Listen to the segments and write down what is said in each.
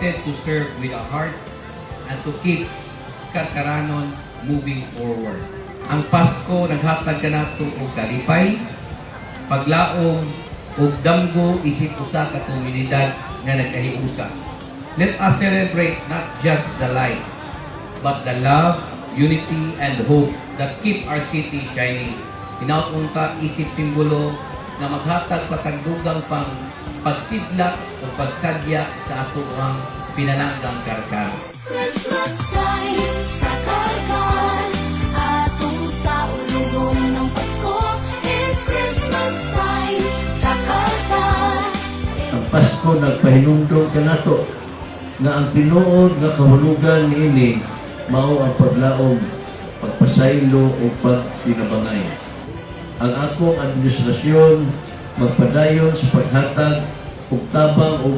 committed to serve with a heart and to keep Kataranon moving forward. Ang Pasko naghatag kanato og kalipay, paglaom ug damgo isip usa ka komunidad nga nagkahiusa. Let us celebrate not just the light, but the love, unity, and hope that keep our city shining. Inaunta isip simbolo na maghatag patagdugang pang pagsidlak o pagsadya sa ato ang pinalanggang karkar. Christmas time sa karkar, atong sa ulugon ng Pasko. It's Christmas time sa karkar. Ang Pasko nagpahinumdum ka nato nga ang tinuod nga kahulugan niini mao ang paglaom, pagpasaylo o pagtinabangay. Ang akong administrasyon magpadayon sa paghatag ug tabang o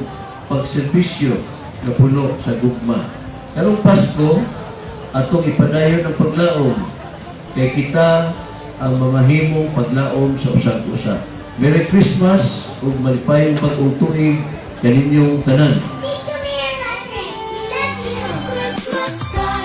pagserbisyo na puno sa gugma. Karong Pasko, atong ipadayon ang paglaom kay kita ang mamahimong paglaom sa usag usa. Merry Christmas ug malipayong pag-utuig kaninyong tanan. It's Christmas time.